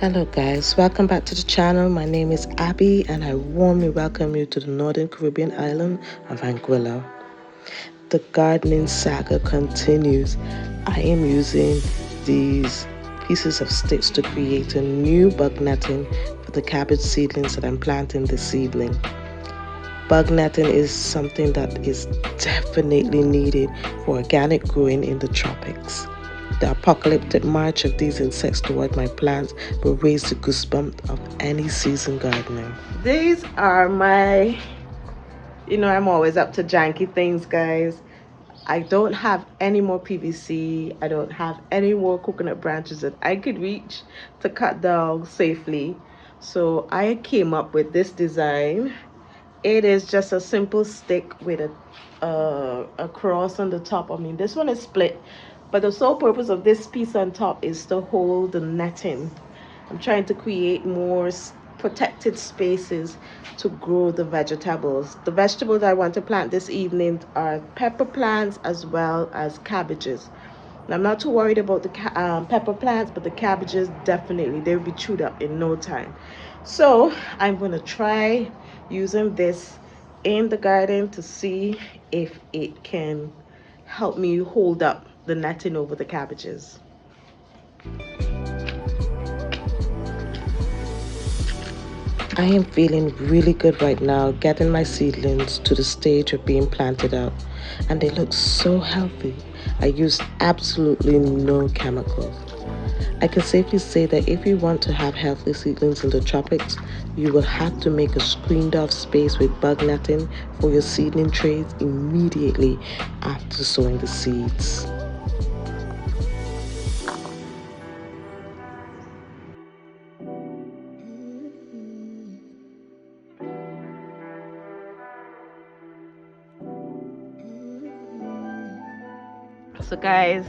Hello guys, welcome back to the channel. My name is Abby and I warmly welcome you to the Northern Caribbean island of Anguilla. The gardening saga continues. I am using these pieces of sticks to create a new bug netting for the cabbage seedlings that I'm planting this evening. Bug netting is something that is definitely needed for organic growing in the tropics. The apocalyptic march of these insects toward my plants will raise the goosebumps of any seasoned gardener. These are my, I'm always up to janky things, guys. I don't have any more PVC. I don't have any more coconut branches that I could reach to cut down safely. So I came up with this design. It is just a simple stick with a cross on the top. I mean, this one is split, but the sole purpose of this piece on top is to hold the netting. I'm trying to create more protected spaces to grow the vegetables. The vegetables I want to plant this evening are pepper plants as well as cabbages. And I'm not too worried about the pepper plants, but the cabbages definitely, they'll be chewed up in no time. So I'm going to try using this in the garden to see if it can help me hold up the netting over the cabbages. I am feeling really good right now, getting my seedlings to the stage of being planted out, and they look so healthy. I used absolutely no chemicals. I can safely say that if you want to have healthy seedlings in the tropics, you will have to make a screened off space with bug netting for your seedling trays immediately after sowing the seeds. So guys,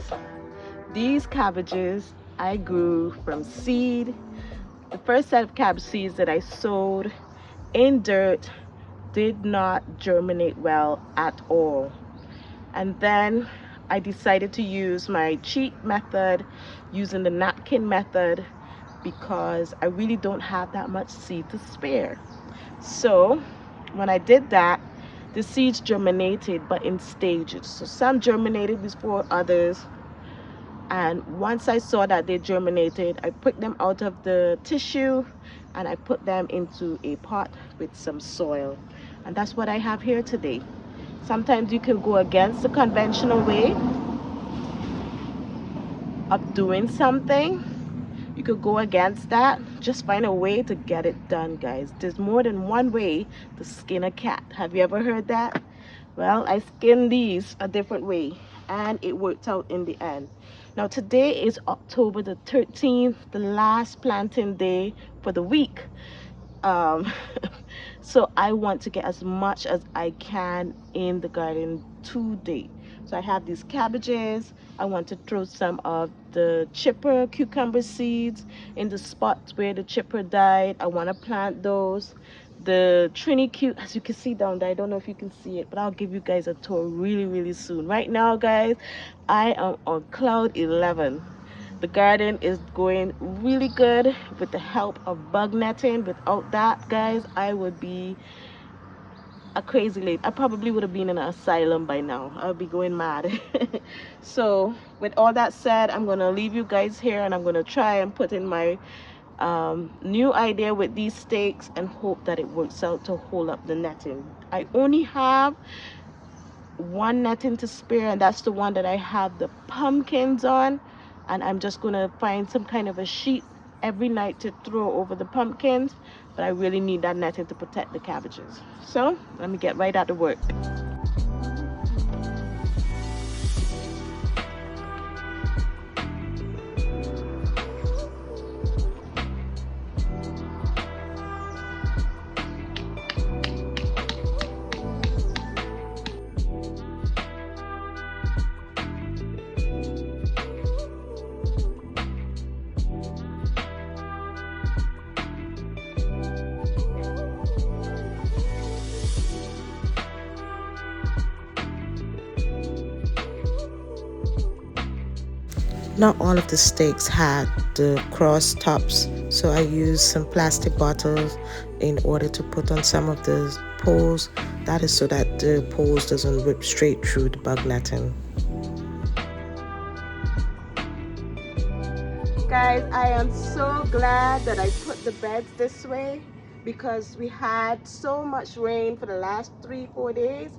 these cabbages I grew from seed. The first set of cabbage seeds that I sowed in dirt did not germinate well at all. And then I decided to use my cheat method, using the napkin method, because I really don't have that much seed to spare. So when I did that, the seeds germinated, but in stages. So some germinated before others. And once I saw that they germinated, I picked them out of the tissue and I put them into a pot with some soil. And that's what I have here today. Sometimes you can go against the conventional way of doing something. You could go against that. Just find a way to get it done, guys. There's more than one way to skin a cat. Have you ever heard that? Well, I skinned these a different way and it worked out in the end. Now today is October the 13th, the last planting day for the week. um so I want to get as much as I can in the garden today. So I have these cabbages. I want to throw some of the chipper cucumber seeds in the spots where the chipper died. I want to plant those. The Trini cute, as you can see down there, I don't know if you can see it, but I'll give you guys a tour really soon. Right now, guys, I am on cloud 11. The garden is going really good with the help of bug netting. Without that, guys, I would be a crazy lady. I probably would have been in an asylum by now. I would be going mad. So with all that said, I'm gonna leave you guys here and I'm gonna try and put in my new idea with these stakes and hope that it works out to hold up the netting. I only have one netting to spare, and that's the one that I have the pumpkins on, and I'm just gonna find some kind of a sheet every night to throw over the pumpkins, but I really need that netting to protect the cabbages. So let me get right at the work. Not all of the stakes had the cross tops, so I used some plastic bottles in order to put on some of the poles. That is so that the poles doesn't rip straight through the bug netting. Guys, I am so glad that I put the beds this way because we had so much rain for the last 3-4 days.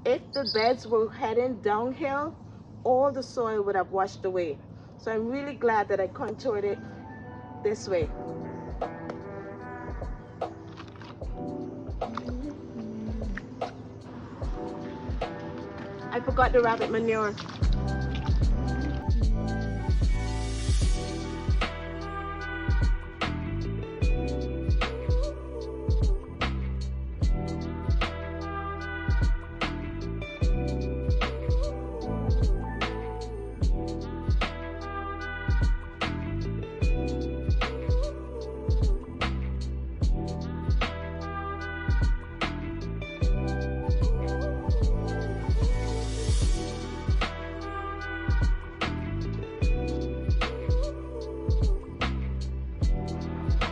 If the beds were heading downhill, all the soil would have washed away. So I'm really glad that I contoured it this way. I forgot the rabbit manure.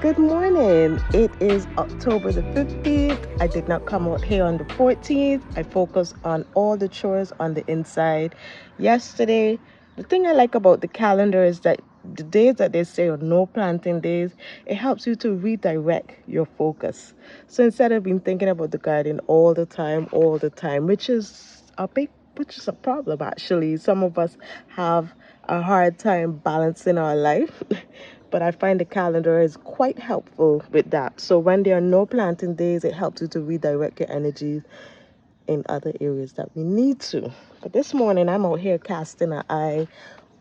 Good morning. It is October the 15th. I did not come out here on the 14th. I focused on all the chores on the inside yesterday. The thing I like about the calendar is that the days that they say are no planting days, it helps you to redirect your focus. So instead of being thinking about the garden all the time, which is a problem actually. Some of us have a hard time balancing our life. But I find the calendar is quite helpful with that. So when there are no planting days, it helps you to redirect your energies in other areas that we need to. But this morning, I'm out here casting an eye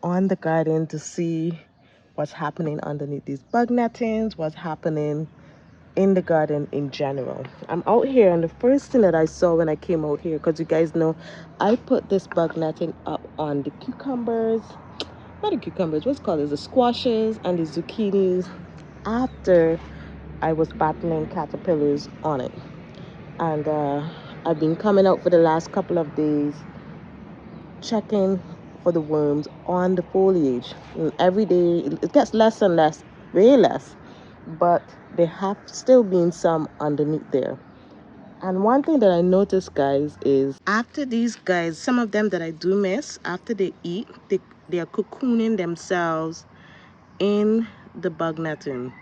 on the garden to see what's happening underneath these bug nettings, what's happening in the garden in general. I'm out here, and the first thing that I saw when I came out here, because you guys know, I put this bug netting up on the cucumbers, not the cucumbers, what's called is the squashes and the zucchinis after I was battling caterpillars on it. And I've been coming out for the last couple of days checking for the worms on the foliage. And every day it gets less and less, way less, but there have still been some underneath there. And one thing that I noticed, guys, is after these guys, some of them that I do miss, after they eat, they are cocooning themselves in the bug netting.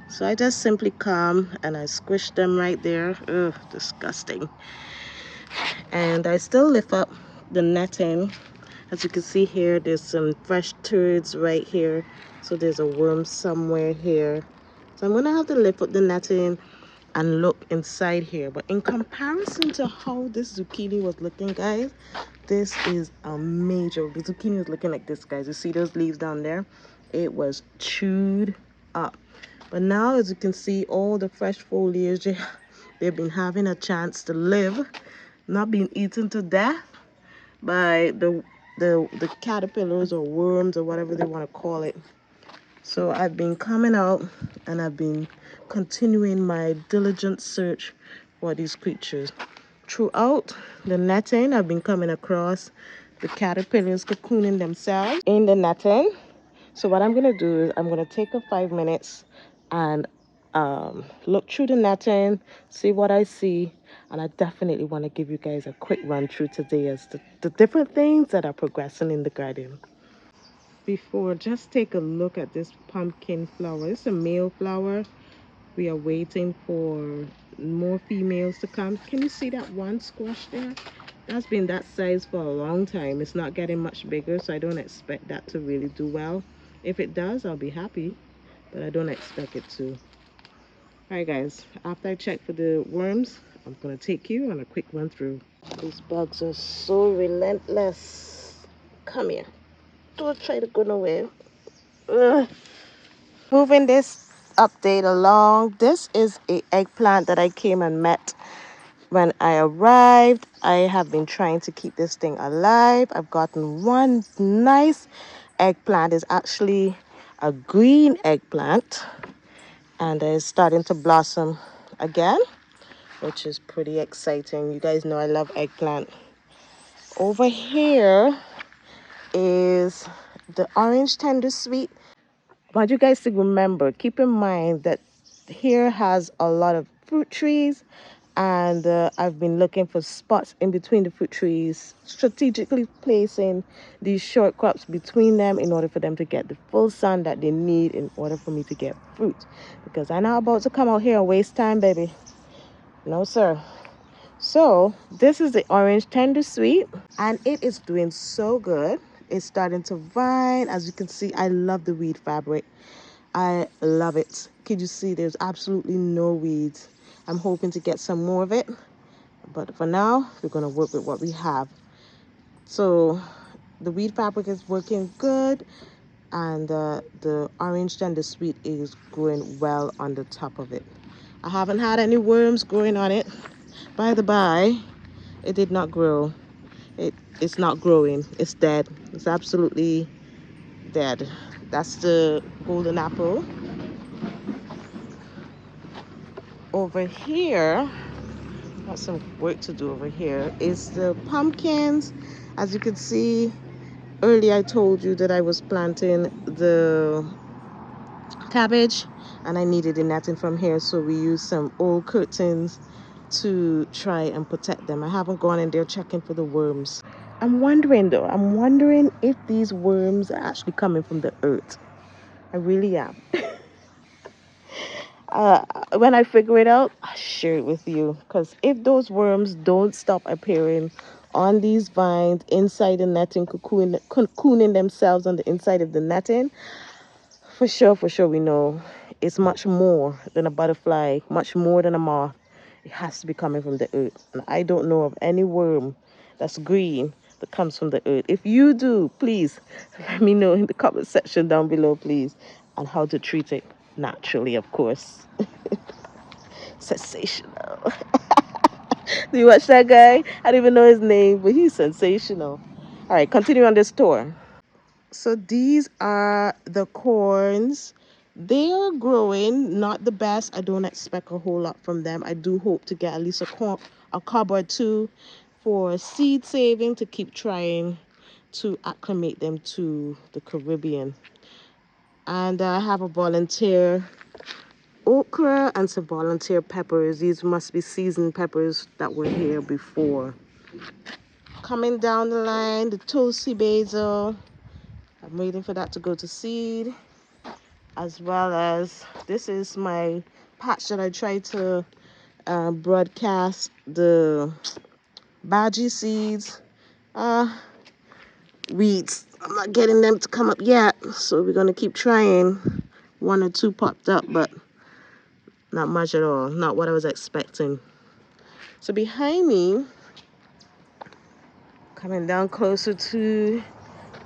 So I just simply come and I squish them right there. Ugh, disgusting. And I still lift up the netting. As you can see here, there's some fresh turds right here. So there's a worm somewhere here. So I'm going to have to lift up the netting and look inside here. But in comparison to how this zucchini was looking, guys, this is a major. The zucchini is looking like this, guys. You see those leaves down there? It was chewed up. But now, as you can see, all the fresh foliage, they've been having a chance to live, not being eaten to death by the caterpillars or worms or whatever they want to call it. So I've been coming out and I've been continuing my diligent search for these creatures. Throughout the netting, I've been coming across the caterpillars cocooning themselves in the netting. So what I'm going to do is I'm going to take a 5 minutes and look through the netting, see what I see. And I definitely want to give you guys a quick run through today as to the different things that are progressing in the garden. Before, just take a look at this pumpkin flower. It's a male flower. We are waiting for more females to come. Can you see that one squash there? That's been that size for a long time. It's not getting much bigger, so I don't expect that to really do well. If it does, I'll be happy, but I don't expect it to. Alright guys, after I check for the worms, I'm gonna take you on a quick run through. These bugs are so relentless. Come here. Don't try to go nowhere. Ugh. Moving this update along, this is a eggplant that I came and met when I arrived. I have been trying to keep this thing alive. I've gotten one nice eggplant. It's actually a green eggplant, and it's starting to blossom again, which is pretty exciting. You guys know I love eggplant. Over here is the orange tender sweet. I want you guys to remember, keep in mind that here has a lot of fruit trees, and I've been looking for spots in between the fruit trees, strategically placing these short crops between them in order for them to get the full sun that they need in order for me to get fruit. Because I'm not about to come out here and waste time, baby. No, sir. So this is the orange tender sweet, and it is doing so good. It's starting to vine. As you can see, I love the weed fabric. I love it. Can you see there's absolutely no weeds? I'm hoping to get some more of it, but for now we're going to work with what we have. So the weed fabric is working good, and the orange tender sweet is growing well on the top of it. I haven't had any worms growing on it. By the by, it did not grow. It's not growing. It's dead. It's absolutely dead. That's the golden apple. Over here, got some work to do over here, is the pumpkins. As you can see, earlier I told you that I was planting the cabbage and I needed the netting from here, so we used some old curtains to try and protect them. I haven't gone in there checking for the worms. I'm wondering if these worms are actually coming from the earth. I really am. When I figure it out, I'll share it with you. Because if those worms don't stop appearing on these vines inside the netting, cocooning themselves on the inside of the netting, for sure, we know it's much more than a butterfly, much more than a moth. It has to be coming from the earth. And I don't know of any worm that's green that comes from the earth. If you do, please let me know in the comment section down below, please, and how to treat it naturally, of course. Sensational. Do you watch that guy? I don't even know his name, but he's sensational. All right, continue on this tour. So these are the corns. They are growing, not the best. I don't expect a whole lot from them. I do hope to get at least a cob or two for seed saving, to keep trying to acclimate them to the Caribbean. And I have a volunteer okra and some volunteer peppers. These must be seasoned peppers that were here before. Coming down the line, the tulsi basil. I'm waiting for that to go to seed, as well as this is my patch that I tried to broadcast the baji seeds. Weeds, I'm not getting them to come up yet, so we're going to keep trying. One or two popped up, but not much at all. Not what I was expecting. So behind me, coming down closer to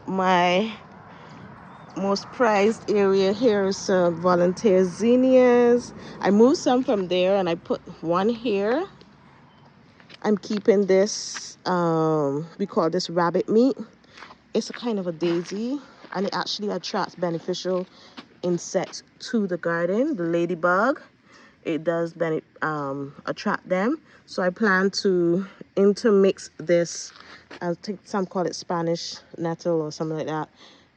my most prized area, here are some volunteer zinnias. I moved some from there and I put one here. I'm keeping this, we call this rabbit meat. It's a kind of a daisy, and it actually attracts beneficial insects to the garden. The ladybug, it does attract them. So I plan to intermix this. I think some call it Spanish nettle or something like that.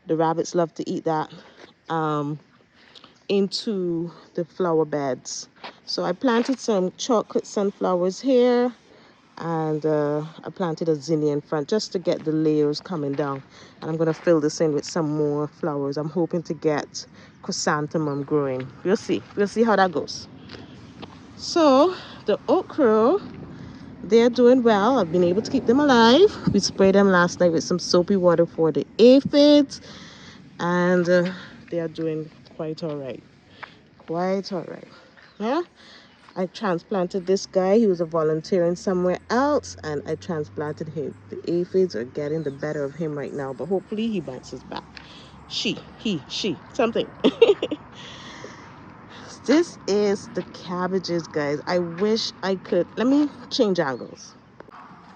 The rabbits love to eat that, into the flower beds. So I planted some chocolate sunflowers here, and I planted a zinnia in front just to get the layers coming down. And I'm going to fill this in with some more flowers. I'm hoping to get chrysanthemum growing. We'll see how that goes. So the okra, they're doing well. I've been able to keep them alive. We sprayed them last night with some soapy water for the aphids, and they are doing quite all right. Quite all right. Yeah. I transplanted this guy. He was a volunteering somewhere else, and I transplanted him. The aphids are getting the better of him right now, but hopefully he bounces back. She, something. This is the cabbages, guys. I wish I could. Let me change angles.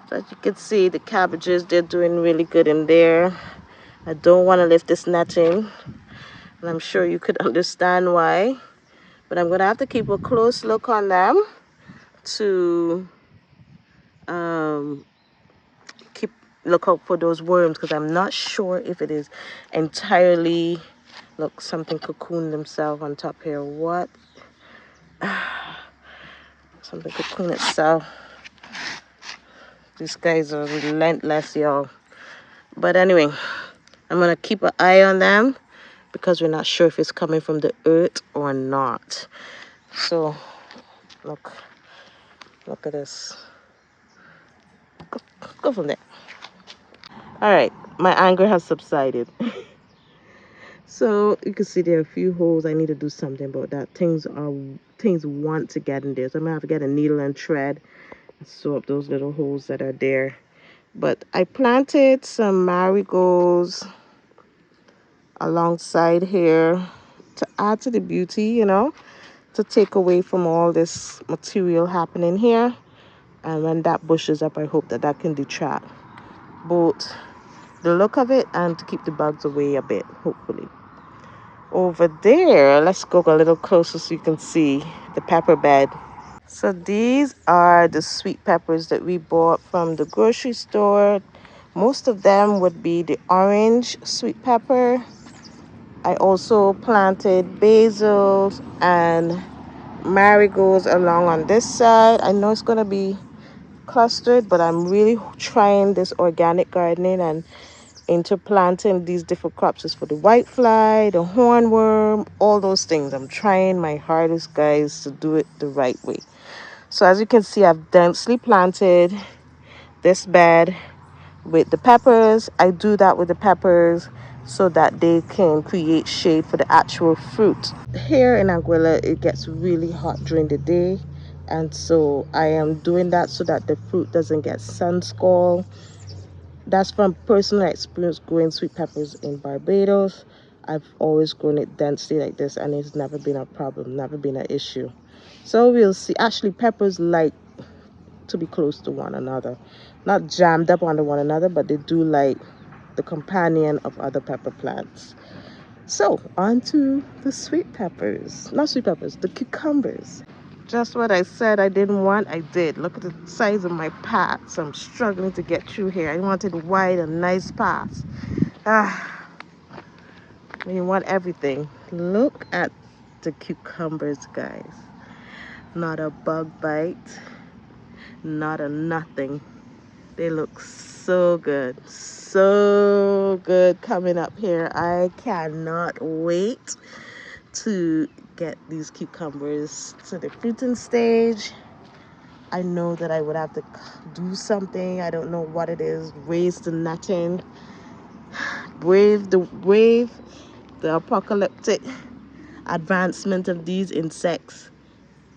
So as you can see, the cabbages, they're doing really good in there. I don't want to lift this netting, and I'm sure you could understand why. But I'm going to have to keep a close look on them to keep look out for those worms, because I'm not sure if it is entirely, look, something cocooned themselves on top here. What? Something cocooned itself. These guys are relentless, y'all. But anyway, I'm going to keep an eye on them because we're not sure if it's coming from the earth or not. So, look at this. Go from there. All right, my anger has subsided. So you can see there are a few holes. I need to do something about that. Things want to get in there, so I'm gonna have to get a needle and thread and sew up those little holes that are there. But I planted some marigolds alongside here to add to the beauty, you know, to take away from all this material happening here. And when that bushes up, I hope that that can detract both the look of it and to keep the bugs away a bit, hopefully. Over there, let's go a little closer so you can see the pepper bed. So these are the sweet peppers that we bought from the grocery store. Most of them would be the orange sweet pepper. I also planted basils and marigolds along on this side. I know it's going to be clustered, but I'm really trying this organic gardening and interplanting these different crops is for the whitefly, the hornworm, all those things. I'm trying my hardest, guys, to do it the right way. So as you can see, I've densely planted this bed with the peppers. I do that with the peppers so that they can create shade for the actual fruit. Here in Anguilla, it gets really hot during the day, and so I am doing that so that the fruit doesn't get sun scald. That's from personal experience growing sweet peppers in Barbados. I've always grown it densely like this, and it's never been a problem, never been an issue. So we'll see. Actually, peppers like to be close to one another, not jammed up onto one another, but they do like the companion of other pepper plants. So on to the sweet peppers, not sweet peppers, the cucumbers. Just what I said I didn't want, I did. Look at the size of my paths. I'm struggling to get through here. I wanted wide and nice paths. When you want everything. Look at the cucumbers, guys. Not a bug bite, not a nothing. They look so good, so good coming up here. I cannot wait to get these cucumbers to the fruiting stage. I know that I would have to do something. I don't know what it is. Raise the netting, brave the apocalyptic advancement of these insects.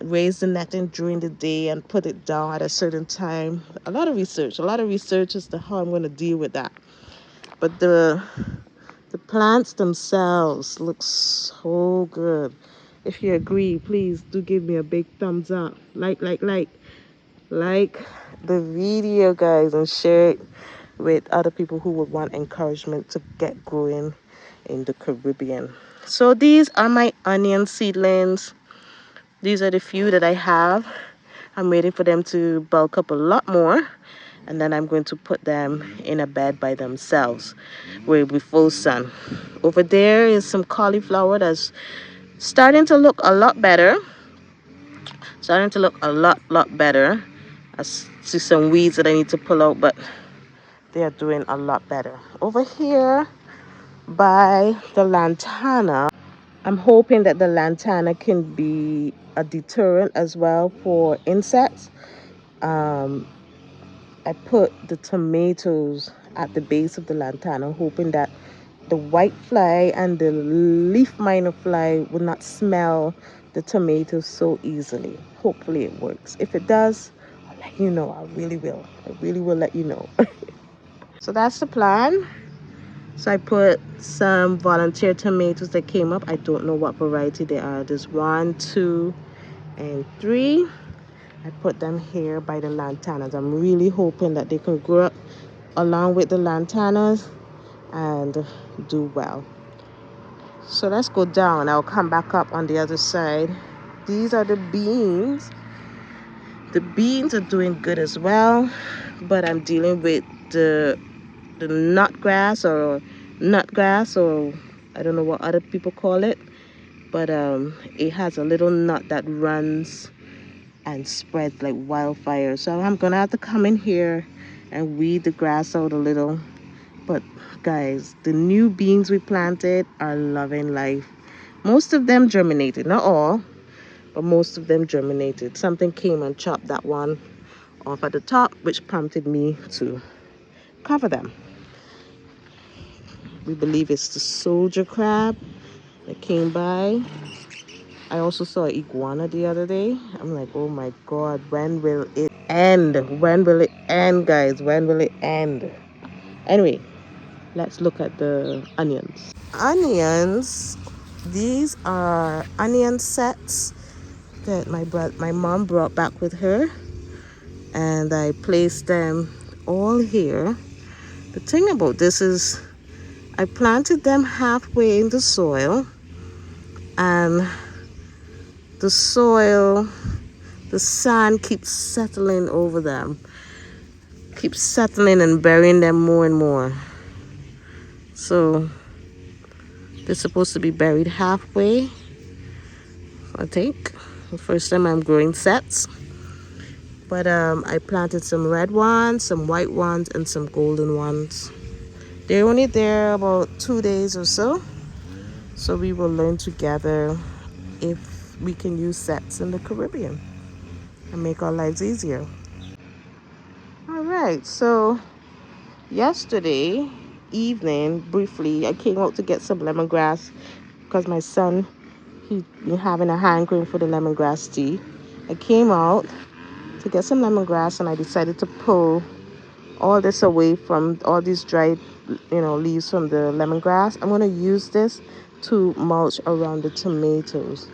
Raise the netting during the day and put it down at a certain time. A lot of research as to how I'm going to deal with that. But the plants themselves look so good. If you agree, please do give me a big thumbs up. Like the video, guys, and share it with other people who would want encouragement to get growing in the Caribbean. So these are my onion seedlings. These are the few that I have. I'm waiting for them to bulk up a lot more, and then I'm going to put them in a bed by themselves where it'll be full sun. Over there is some cauliflower that's starting to look a lot better. I see some weeds that I need to pull out, but they are doing a lot better. Over here by the lantana, I'm hoping that the lantana can be a deterrent as well for insects. I put the tomatoes at the base of the lantana, hoping that the white fly and the leaf miner fly will not smell the tomatoes so easily. Hopefully it works. If it does, I'll let you know. I really will let you know. So that's the plan. So I put some volunteer tomatoes that came up. I don't know what variety they are. There's 1, 2, and 3. I put them here by the lantanas. I'm really hoping that they can grow up along with the lantanas and do well. So let's go down. I'll come back up on the other side. These are the beans. The beans are doing good as well, but I'm dealing with the nut grass or I don't know what other people call it, but it has a little nut that runs and spreads like wildfire. So I'm gonna have to come in here and weed the grass out a little. But guys, the new beans we planted are loving life. Most of them germinated, not all, but most of them germinated. Something came and chopped that one off at the top, which prompted me to cover them. We believe it's the soldier crab that came by. I also saw an iguana the other day. I'm like, oh my God, when will it end? When will it end, guys? When will it end? Anyway, let's look at the onions. Onions, these are onion sets that my mom brought back with her, and I placed them all here. The thing about this is I planted them halfway in the soil, and the soil, the sand keeps settling over them, keeps settling and burying them more and more. So they're supposed to be buried halfway, I think. The first time I'm growing sets. But I planted some red ones, some white ones, and some golden ones. They're only there about 2 days or so. So we will learn together if we can use sets in the Caribbean and make our lives easier. All right, so yesterday evening, briefly, I came out to get some lemongrass because my son, he having a hankering for the lemongrass tea. I came out to get some lemongrass, and I decided to pull all this away from all these dried, leaves from the lemongrass. I'm going to use this to mulch around the tomatoes.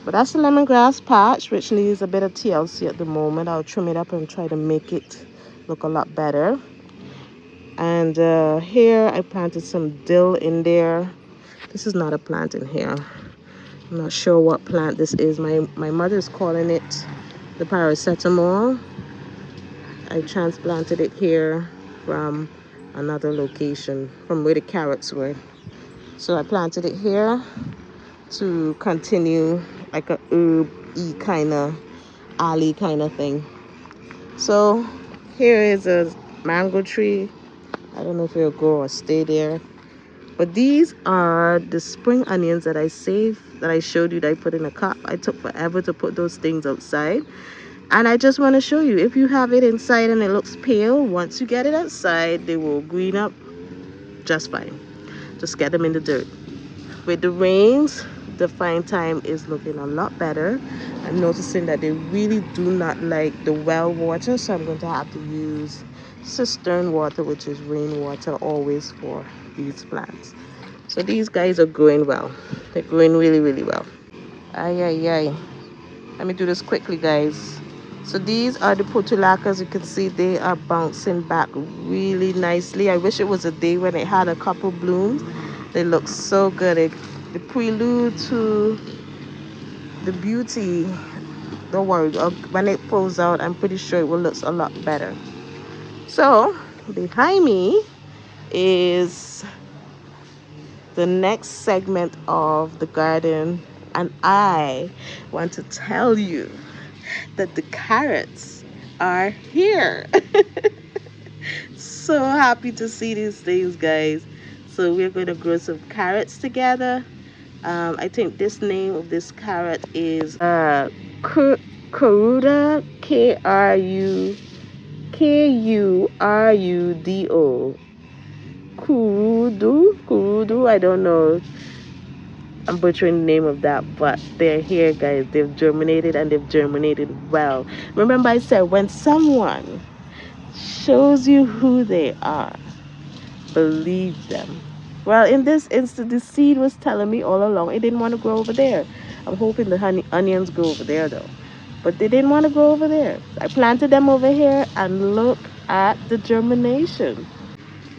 But that's the lemongrass patch, which needs a bit of TLC at the moment. I'll trim it up and try to make it look a lot better. And here I planted some dill in there. This is not a plant in here. I'm not sure what plant this is. My mother's calling it the paracetamol. I transplanted it here from another location, from where the carrots were. So I planted it here to continue like a herb-y kind of alley kind of thing. So here is a mango tree. I don't know if it'll grow or stay there. But these are the spring onions that I saved, that I showed you that I put in a cup. I took forever to put those things outside. And I just want to show you, if you have it inside and it looks pale, once you get it outside, they will green up just fine. Just get them in the dirt. With the rains, the fine thyme is looking a lot better. I'm noticing that they really do not like the well water, so I'm going to have to use cistern water, which is rainwater, always for these plants. So these guys are growing well. They're growing really, really well. Ay, ay, ay. Let me do this quickly, guys. So these are the portulacas. You can see they are bouncing back really nicely. I wish it was a day when it had a couple blooms. They look so good. The prelude to the beauty. Don't worry, when it pulls out, I'm pretty sure it will look a lot better. So behind me is the next segment of the garden, and I want to tell you that the carrots are here. So happy to see these things, guys. So we're going to grow some carrots together. I think this name of this carrot is Kuruda, Kurudo. Kurudu, I don't know. I'm butchering the name of that, but they're here, guys. They've germinated, and they've germinated well. Remember I said, when someone shows you who they are, believe them. Well, in this instance, the seed was telling me all along it didn't want to grow over there. I'm hoping the onions grow over there, though. But they didn't want to grow over there. I planted them over here, and look at the germination.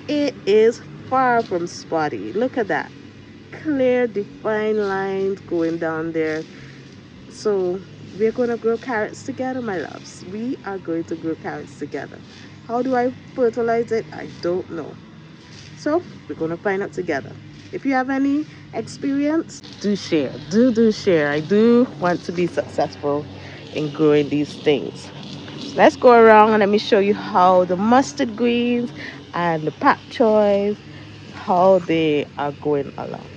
It is far from spotty. Look at that. Clear, defined lines going down there. So we're going to grow carrots together, my loves. We are going to grow carrots together. How do I fertilize it? I don't know. So we're gonna find out together. If you have any experience, do share. Do share. I do want to be successful in growing these things. Let's go around and let me show you how the mustard greens and the pak choys, how they are going along.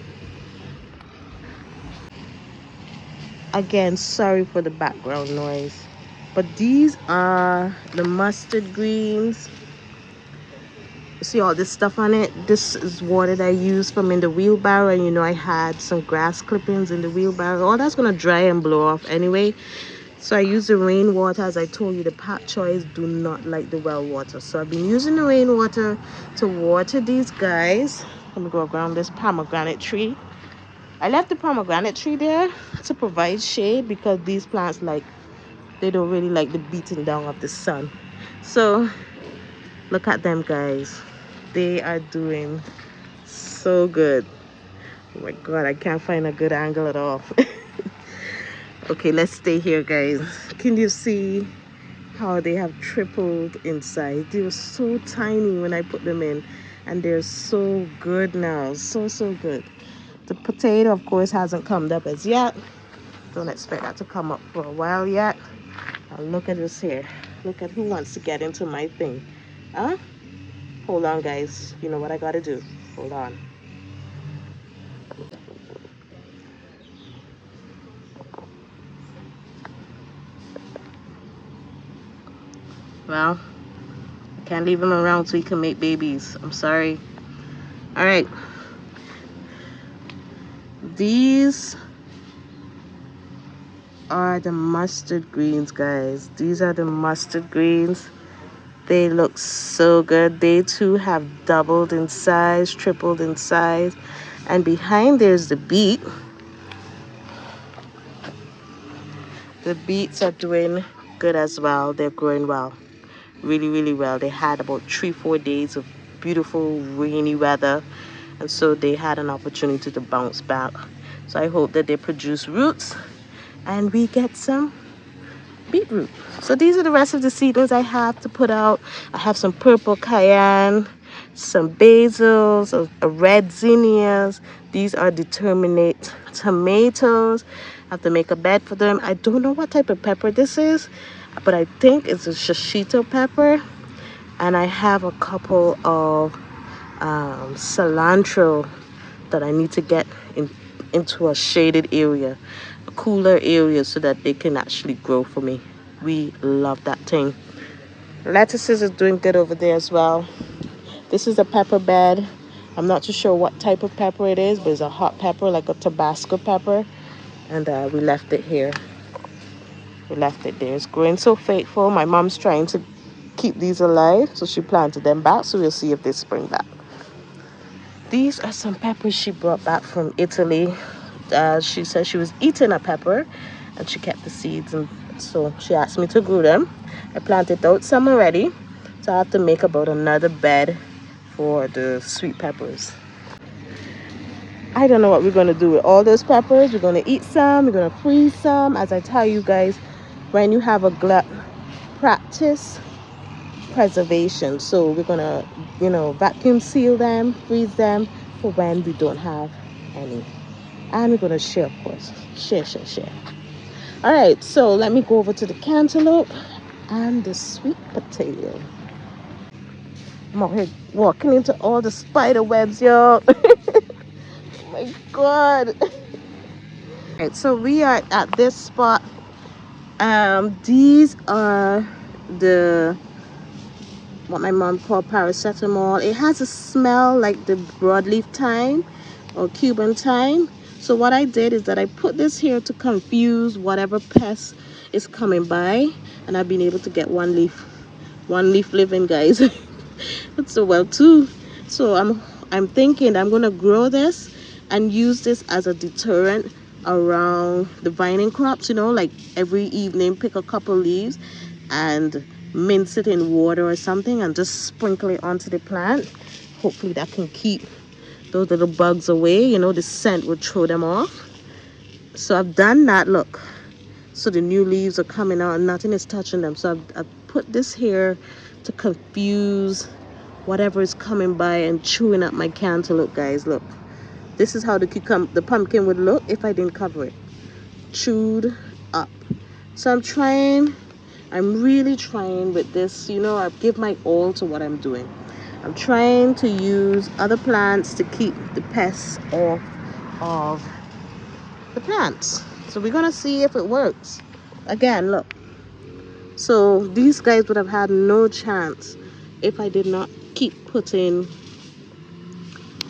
Again, sorry for the background noise, but these are the mustard greens. You see all this stuff on it? This is water that I used from in the wheelbarrow, and you know I had some grass clippings in the wheelbarrow. All that's gonna dry and blow off anyway. So I use the rainwater. As I told you, the pak choys do not like the well water. So I've been using the rainwater to water these guys. Let me go around this pomegranate tree. I left the pomegranate tree there to provide shade because these plants they don't really like the beating down of the sun. So look at them guys. They are doing so good. Oh my god, I can't find a good angle at all. Okay, let's stay here guys. Can you see how they have tripled in size? They were so tiny when I put them in, and they're so good now. So good. The potato of course hasn't come up as yet. Don't expect that to come up for a while yet. Now look at this here. Look at who wants to get into my thing. Huh? Hold on guys. You know what I gotta do. Hold on. Well, I can't leave him around so he can make babies. I'm sorry. Alright. These are the mustard greens, guys. These are the mustard greens. They look so good. They too have doubled in size, tripled in size. And behind there's the beet. The beets are doing good as well. They're growing well. Really well. They had about 3-4 days of beautiful rainy weather, and so they had an opportunity to bounce back. So I hope that they produce roots and we get some beetroot. So these are the rest of the seedlings I have to put out. I have some purple cayenne, some basils, a red zinnias. These are determinate tomatoes. I have to make a bed for them. I don't know what type of pepper this is, but I think it's a shishito pepper. And I have a couple of cilantro that I need to get into a shaded area, a cooler area, so that they can actually grow for me. We love that thing. Lettuces is doing good over there as well. This is a pepper bed. I'm not too sure what type of pepper it is, but it's a hot pepper, like a Tabasco pepper. And we left it here. We left it there. It's growing so faithful. My mom's trying to keep these alive, so she planted them back, so we'll see if they spring back. These are some peppers she brought back from Italy. She said she was eating a pepper and she kept the seeds, and so she asked me to grow them. I planted out some already, so I have to make about another bed for the sweet peppers. I don't know what we're going to do with all those peppers. We're going to eat some, we're going to freeze some. As I tell you guys, when you have a glut, practice preservation. So we're gonna vacuum seal them, freeze them for when we don't have any, and we're gonna share, of course. Share. All right, so let me go over to the cantaloupe and the sweet potato. I'm out here walking into all the spider webs, y'all. Oh my god. All right, so we are at this spot. These are the what my mom called paracetamol. It has a smell like the broadleaf thyme or Cuban thyme. So what I did is that I put this here to confuse whatever pest is coming by, and I've been able to get one leaf living, guys. So well too. So I'm thinking I'm gonna grow this and use this as a deterrent around the vining crops, like every evening pick a couple leaves and mince it in water or something and just sprinkle it onto the plant. Hopefully that can keep those little bugs away. The scent would throw them off. So I've done that. Look, so the new leaves are coming out and nothing is touching them. So I've put this here to confuse whatever is coming by and chewing up my cantaloupe, guys. Look, this is how the pumpkin would look if I didn't cover it. Chewed up. So I'm really trying with this. You know, I give my all to what I'm doing. I'm trying to use other plants to keep the pests off of the plants. So we're gonna see if it works. Again, look. So these guys would have had no chance if I did not I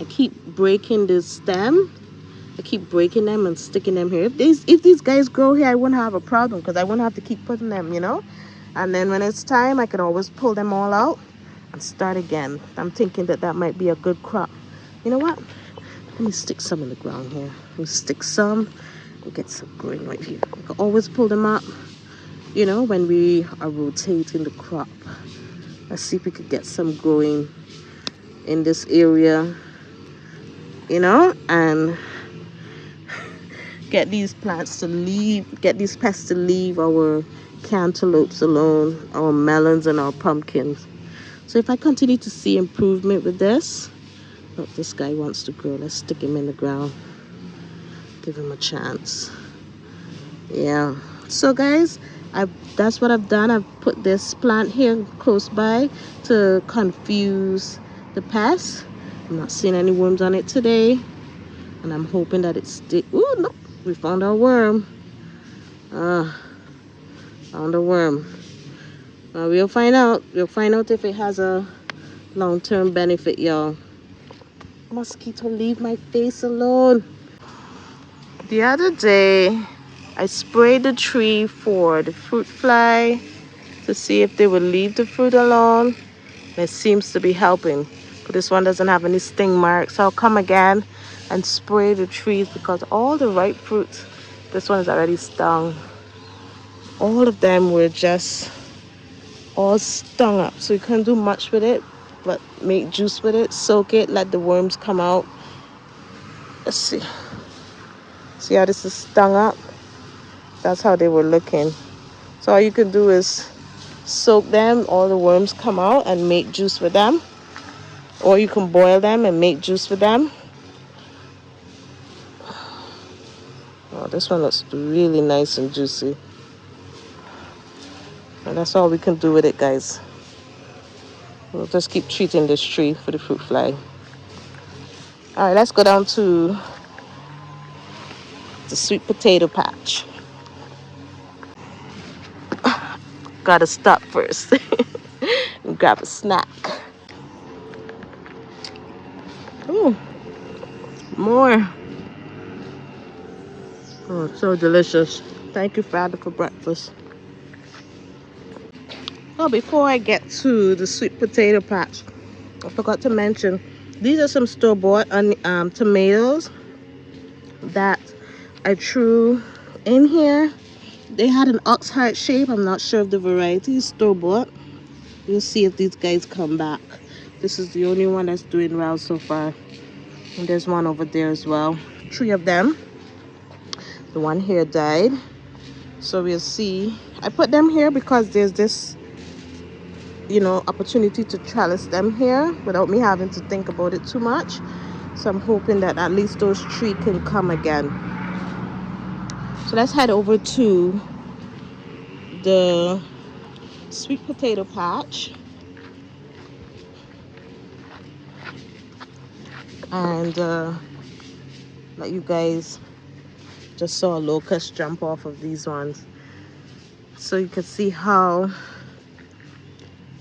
keep breaking the stem. I keep breaking them and sticking them here. If these guys grow here, I wouldn't have a problem because I wouldn't have to keep putting them, you know. And then when it's time, I could always pull them all out and start again. I'm thinking that might be a good crop. You know what? Let me stick some in the ground here. Let me stick some and get some growing right here. I can always pull them up, you know, when we are rotating the crop. Let's see if we could get some growing in this area, you know, and get these pests to leave our cantaloupes alone, our melons and our pumpkins. So if I continue to see improvement with this, look, this guy wants to grow. Let's stick him in the ground. Give him a chance. Yeah. So guys, that's what I've done. I've put this plant here close by to confuse the pests. I'm not seeing any worms on it today. And I'm hoping that it's still... Ooh, no. We found our worm. Found a worm. We'll find out. We'll find out if it has a long-term benefit, y'all. Mosquito, leave my face alone. The other day, I sprayed the tree for the fruit fly to see if they would leave the fruit alone. It seems to be helping. But this one doesn't have any sting marks. So I'll come again and spray the trees because all the ripe fruits, this one is already stung. All of them were just all stung up. So you couldn't do much with it, but make juice with it, soak it, let the worms come out. Let's see. See how this is stung up? That's how they were looking. So all you can do is soak them, all the worms come out, and make juice with them. Or you can boil them and make juice with them. Oh, this one looks really nice and juicy. And that's all we can do with it, guys. We'll just keep treating this tree for the fruit fly. All right, let's go down to the sweet potato patch. Gotta stop first and grab a snack. Ooh, more. Oh, it's so delicious. Thank you, Father, for breakfast. Oh, before I get to the sweet potato patch, I forgot to mention, these are some store-bought tomatoes that I threw in here. They had an ox heart shape. I'm not sure of the variety. Store-bought. We'll see if these guys come back. This is the only one that's doing well so far. And there's one over there as well. 3 of them. The one here died. So we'll see. I put them here because there's this, you know, opportunity to trellis them here without me having to think about it too much. So I'm hoping that at least those 3 can come again. So let's head over to the sweet potato patch. And let you guys just saw a locust jump off of these ones. So you can see how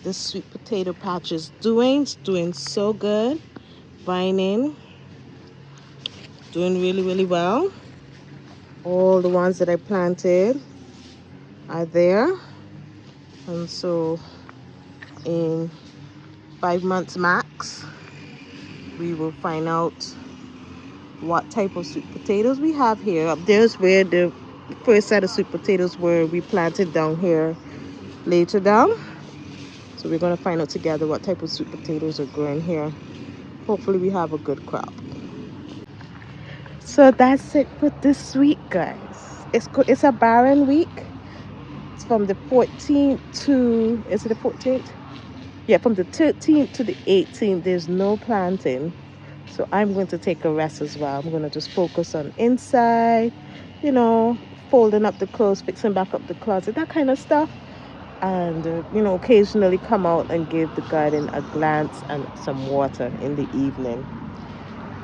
this sweet potato patch is doing. It's doing so good. Vining. Doing really, really well. All the ones that I planted are there. And so in 5 months max, we will find out what type of sweet potatoes we have here. Up there's where the first set of sweet potatoes were we planted down here later down. So we're going to find out together what type of sweet potatoes are growing here. Hopefully we have a good crop. So that's it for this week, guys. It's a barren week. It's from the 14th to, is it the 14th? Yeah, from the 13th to the 18th, there's no planting. So I'm going to take a rest as well. I'm going to just focus on inside, you know, folding up the clothes, fixing back up the closet, that kind of stuff. And, occasionally come out and give the garden a glance and some water in the evening.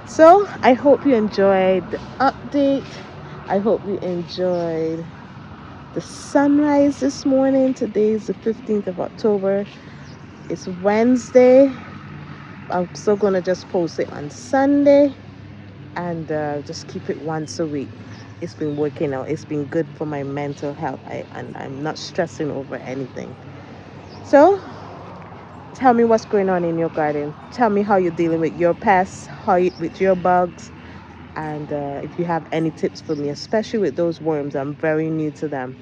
So I hope you enjoyed the update. I hope you enjoyed the sunrise this morning. Today is the 15th of October. It's Wednesday. I'm still going to just post it on Sunday and just keep it once a week. It's been working out. It's been good for my mental health. And I'm not stressing over anything. So tell me what's going on in your garden. Tell me how you're dealing with your pests, with your bugs, and if you have any tips for me, especially with those worms. I'm very new to them.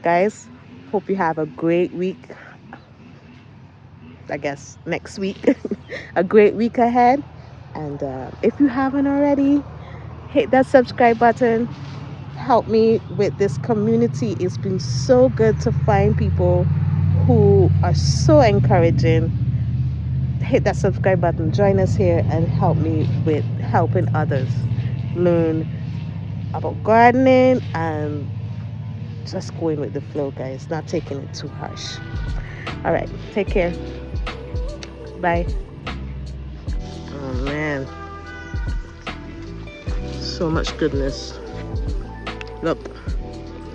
Guys, hope you have a great week. I guess next week. A great week ahead. And if you haven't already, hit that subscribe button. Help me with this community. It's been so good to find people who are so encouraging. Hit that subscribe button, join us here, and help me with helping others learn about gardening and just going with the flow, guys, not taking it too harsh. All right, take care. Bye. Oh man, so much goodness. Look,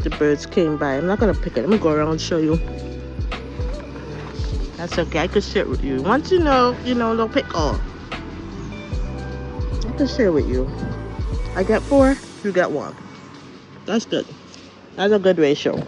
the birds came by. I'm not gonna pick it. Let me go around and show you. That's okay. I could share with you. Once don't pick all. I could share with you. I get 4, you get 1. That's good. That's a good ratio.